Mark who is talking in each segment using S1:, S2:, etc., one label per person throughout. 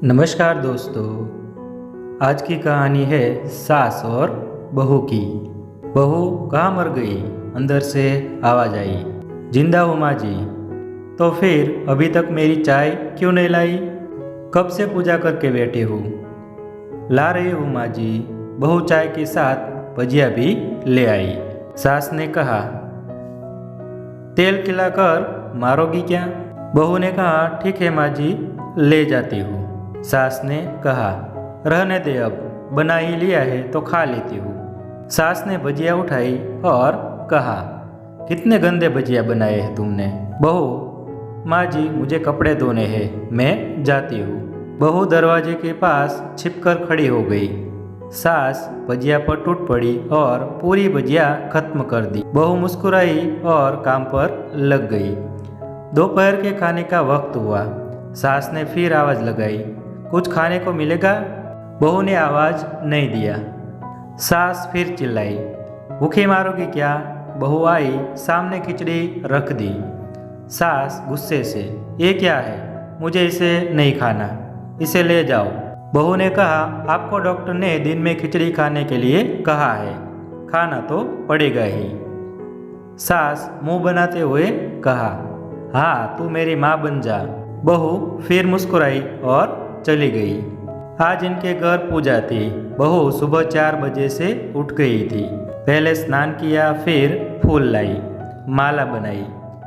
S1: नमस्कार दोस्तों। आज की कहानी है सास और बहू की। बहू कहाँ मर गई, अंदर से आवाज़ आई। जिंदा हूँ माँ जी। तो फिर अभी तक मेरी चाय क्यों नहीं लाई? कब से पूजा करके बैठी हूँ। ला रही हूँ माँ जी। बहू चाय के साथ भजिया भी ले आई। सास ने कहा, तेल खिलाकर मारोगी क्या? बहू ने कहा, ठीक है माँ जी, ले जाती हूँ। सास ने कहा, रहने दे, अब बना ही लिया है तो खा लेती हूँ। सास ने भजिया उठाई और कहा, कितने गंदे भजिया बनाए हैं तुमने। बहू, माँ जी मुझे कपड़े धोने हैं, मैं जाती हूँ। बहू दरवाजे के पास छिपकर खड़ी हो गई। सास भजिया पर टूट पड़ी और पूरी भजिया खत्म कर दी। बहू मुस्कुराई और काम पर लग गई। दोपहर के खाने का वक्त हुआ। सास ने फिर आवाज़ लगाई, कुछ खाने को मिलेगा? बहू ने आवाज़ नहीं दिया। सास फिर चिल्लाई, भूखे मारोगी क्या? बहू आई, सामने खिचड़ी रख दी। सास गुस्से से, ये क्या है? मुझे इसे नहीं खाना, इसे ले जाओ। बहू ने कहा, आपको डॉक्टर ने दिन में खिचड़ी खाने के लिए कहा है, खाना तो पड़ेगा ही। सास मुंह बनाते हुए कहा, हाँ तू मेरी माँ बन जा। बहू फिर मुस्कुराई और चली गई। आज इनके घर पूजा थी। बहू सुबह 4 बजे से उठ गई थी। पहले स्नान किया, फिर फूल लाई, माला बनाई,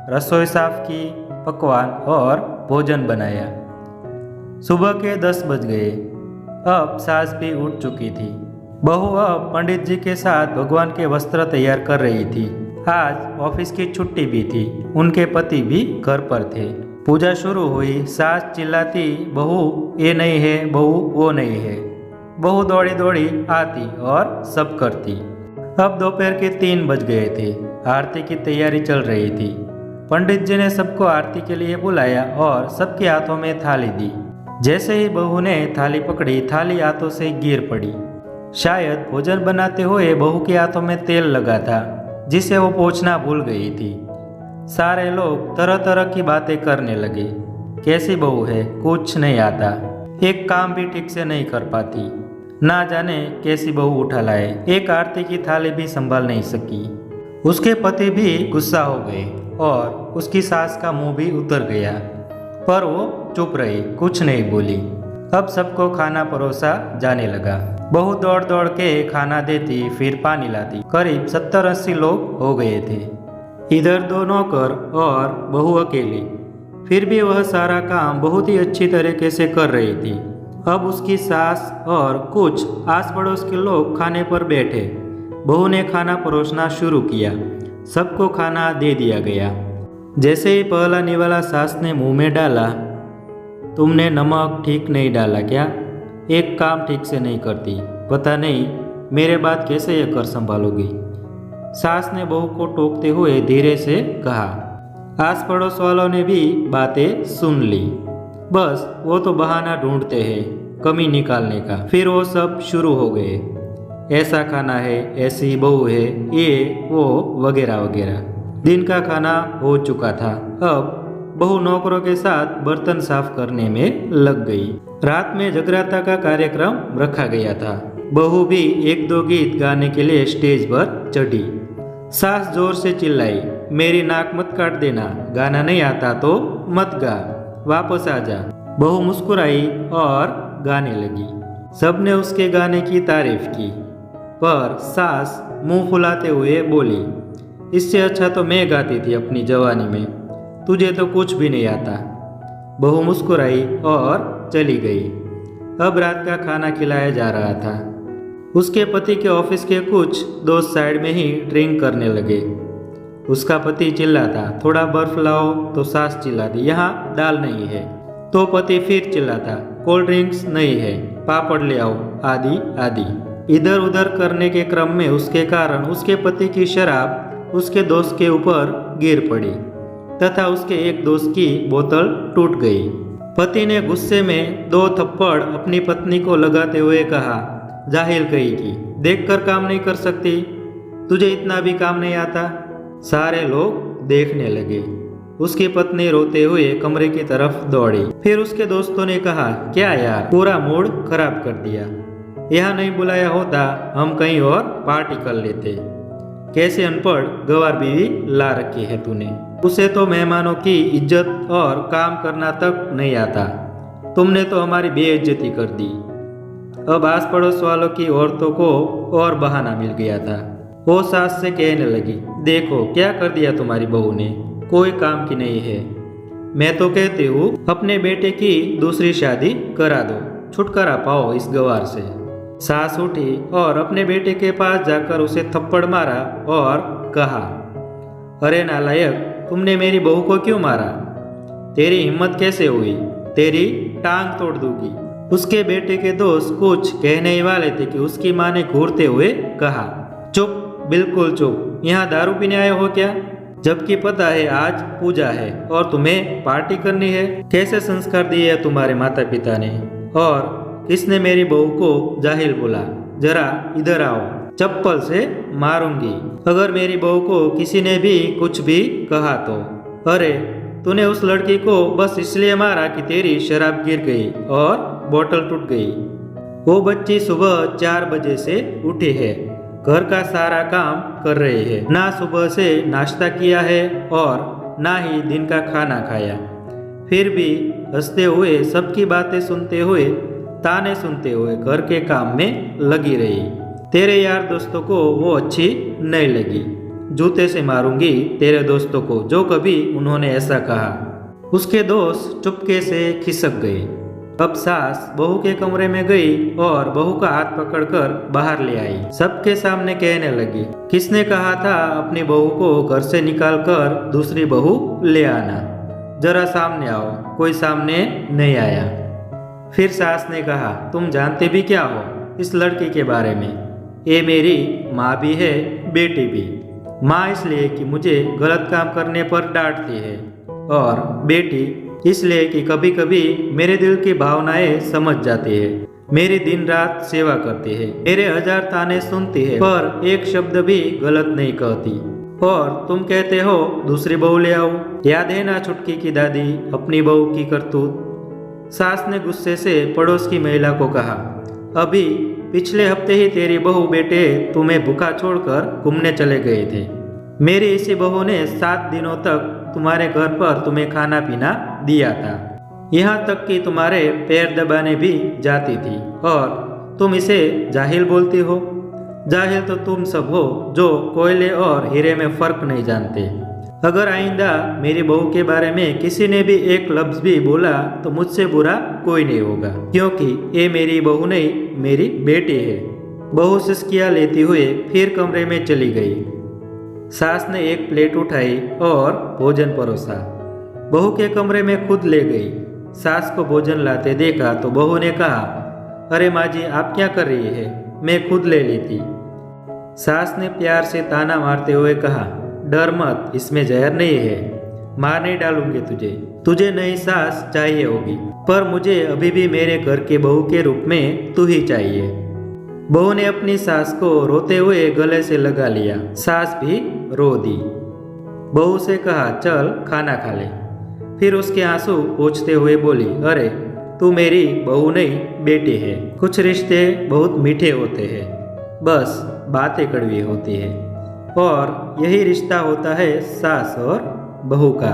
S1: रसोई साफ की, पकवान और भोजन बनाया। सुबह के 10 बज गए। अब सास भी उठ चुकी थी। बहू अब पंडित जी के साथ भगवान के वस्त्र तैयार कर रही थी। आज ऑफिस की छुट्टी भी थी। उनके पति भी घर पर थे। पूजा शुरू हुई। सास चिल्लाती, बहू ये नहीं है, बहू वो नहीं है। बहू दौड़ी दौड़ी आती और सब करती। अब दोपहर के 3 बज गए थे। आरती की तैयारी चल रही थी। पंडित जी ने सबको आरती के लिए बुलाया और सबके हाथों में थाली दी। जैसे ही बहू ने थाली पकड़ी, थाली हाथों से गिर पड़ी। शायद भोजन बनाते हुए बहू के हाथों में तेल लगा था, जिसे वो पोंछना भूल गई थी। सारे लोग तरह तरह की बातें करने लगे। कैसी बहू है, कुछ नहीं आता, एक काम भी ठीक से नहीं कर पाती, ना जाने कैसी बहू उठा लाए, एक आरती की थाली भी संभाल नहीं सकी। उसके पति भी गुस्सा हो गए और उसकी सास का मुंह भी उतर गया, पर वो चुप रही, कुछ नहीं बोली। अब सबको खाना परोसा जाने लगा। बहू दौड़ दौड़ के खाना देती, फिर पानी लाती। करीब 70-80 लोग हो गए थे। इधर 2 नौकर और बहू अकेली। फिर भी वह सारा काम बहुत ही अच्छी तरीके से कर रही थी। अब उसकी सास और कुछ आस पड़ोस के लोग खाने पर बैठे। बहू ने खाना परोसना शुरू किया। सबको खाना दे दिया गया। जैसे ही पहला निवाला सास ने मुंह में डाला, तुमने नमक ठीक नहीं डाला क्या? एक काम ठीक से नहीं करती, पता नहीं मेरे बात कैसे ये कर संभालोगी। सास ने बहू को टोकते हुए धीरे से कहा। आस पड़ोस वालों ने भी बातें सुन ली। बस वो तो बहाना ढूंढते हैं कमी निकालने का। फिर वो सब शुरू हो गए, ऐसा खाना है, ऐसी बहू है, ये वो वगैरह वगैरह। दिन का खाना हो चुका था। अब बहू नौकरों के साथ बर्तन साफ करने में लग गई। रात में जगराता का कार्यक्रम रखा गया था। बहू भी 1-2 गीत गाने के लिए स्टेज पर चढ़ी। सास जोर से चिल्लाई, मेरी नाक मत काट देना, गाना नहीं आता तो मत गा, वापस आ जा। बहू मुस्कुराई और गाने लगी। सबने उसके गाने की तारीफ की, पर सास मुंह फुलाते हुए बोली, इससे अच्छा तो मैं गाती थी अपनी जवानी में, तुझे तो कुछ भी नहीं आता। बहू मुस्कुराई और चली गई। अब रात का खाना खिलाया जा रहा था। उसके पति के ऑफिस के कुछ दोस्त साइड में ही ड्रिंक करने लगे। उसका पति चिल्लाता, थोड़ा बर्फ लाओ, तो सास चिल्लाती, यहाँ दाल नहीं है। तो पति फिर चिल्लाता, कोल्ड ड्रिंक्स नहीं है, पापड़ ले आओ, आदि आदि। इधर उधर करने के क्रम में उसके कारण उसके पति की शराब उसके दोस्त के ऊपर गिर पड़ी तथा उसके एक दोस्त की बोतल टूट गई। पति ने गुस्से में 2 थप्पड़ अपनी पत्नी को लगाते हुए कहा, जाहिल कहेगी, देखकर काम नहीं कर सकती, तुझे इतना भी काम नहीं आता। सारे लोग देखने लगे। उसकी पत्नी रोते हुए कमरे की तरफ दौड़ी। फिर उसके दोस्तों ने कहा, क्या यार, पूरा मूड खराब कर दिया। यहाँ नहीं बुलाया होता, हम कहीं और पार्टी कर लेते। कैसे अनपढ़ गंवार बीवी ला रखी है तूने। उसे तो मेहमानों की इज्जत और काम करना तक नहीं आता। तुमने तो हमारी बेइज्जती कर दी। अब आस पड़ोस वालों की औरतों को और बहाना मिल गया था। वो सास से कहने लगी, देखो क्या कर दिया तुम्हारी बहू ने, कोई काम की नहीं है। मैं तो कहती हूँ अपने बेटे की दूसरी शादी करा दो, छुटकारा पाओ इस गंवार से। सास उठी और अपने बेटे के पास जाकर उसे थप्पड़ मारा और कहा, अरे नालायक, तुमने मेरी बहू को क्यों मारा? तेरी हिम्मत कैसे हुई? तेरी टांग तोड़ दूंगी। उसके बेटे के दोस्त कुछ कहने ही वाले थे कि उसकी माँ ने घूरते हुए कहा, चुप, बिल्कुल चुप, यहाँ दारू पीने आए हो क्या? जबकि पता है आज पूजा है और तुम्हें पार्टी करनी है। कैसे संस्कार दिए है तुम्हारे माता पिता ने? और किसने मेरी बहू को जाहिल बोला? जरा इधर आओ, चप्पल से मारूंगी अगर मेरी बहू को किसी ने भी कुछ भी कहा तो। अरे तूने उस लड़की को बस इसलिए मारा कि तेरी शराब गिर गई और बोतल टूट गई। वो बच्ची सुबह 4 बजे से उठी है, घर का सारा काम कर रही है, ना सुबह से नाश्ता किया है और ना ही दिन का खाना खाया। फिर भी हंसते हुए, सबकी बातें सुनते हुए, ताने सुनते हुए घर के काम में लगी रही। तेरे यार दोस्तों को वो अच्छी नहीं लगी। जूते से मारूंगी तेरे दोस्तों को जो कभी उन्होंने ऐसा कहा। उसके दोस्त चुपके से खिसक गए। अब सास बहू के कमरे में गई और बहू का हाथ पकड़कर बाहर ले आई। सबके सामने कहने लगी, किसने कहा था अपनी बहू को घर से निकालकर दूसरी बहू ले आना? जरा सामने आओ। कोई सामने नहीं आया। फिर सास ने कहा, तुम जानते भी क्या हो इस लड़की के बारे में? ये मेरी माँ भी है, बेटी भी। माँ इसलिए कि मुझे गलत काम करने पर डांटती है, और बेटी इसलिए कि कभी कभी मेरे दिल की भावनाएं समझ जाती है। मेरी दिन रात सेवा करती है, मेरे 1000 ताने सुनती है, पर एक शब्द भी गलत नहीं कहती। और तुम कहते हो दूसरी बहू ले आओ। याद है ना छुटकी की दादी, अपनी बहू की करतूत? सास ने गुस्से से पड़ोस की महिला को कहा, अभी पिछले हफ्ते ही तेरी बहू बेटे तुम्हें भूखा छोड़कर घूमने चले गए थे। मेरी इसी बहू ने 7 दिनों तक तुम्हारे घर पर तुम्हें खाना पीना दिया था, यहाँ तक कि तुम्हारे पैर दबाने भी जाती थी, और तुम इसे जाहिल बोलती हो। जाहिल तो तुम सब हो जो कोयले और हीरे में फर्क नहीं जानते। अगर आइंदा मेरी बहू के बारे में किसी ने भी एक लफ्ज भी बोला तो मुझसे बुरा कोई नहीं होगा, क्योंकि ये मेरी बहू नहीं, मेरी बेटी है। बहू सिसकियां लेती हुए फिर कमरे में चली गई। सास ने एक प्लेट उठाई और भोजन परोसा। बहू के कमरे में खुद ले गई। सास को भोजन लाते देखा तो बहू ने कहा, अरे माँ जी, आप क्या कर रही है? मैं खुद ले ली थी। सास ने प्यार से ताना मारते हुए कहा, डर मत, इसमें जहर नहीं है, मार नहीं डालूंगी तुझे नई सास चाहिए होगी, पर मुझे अभी भी मेरे घर के बहू के रूप में तू ही चाहिए। बहू ने अपनी सास को रोते हुए गले से लगा लिया। सास भी रो दी। बहू से कहा, चल खाना खा ले। फिर उसके आंसू पोंछते हुए बोली, अरे तू मेरी बहू नहीं, बेटी है। कुछ रिश्ते बहुत मीठे होते हैं, बस बातें कड़वी होती है, और यही रिश्ता होता है सास और बहू का।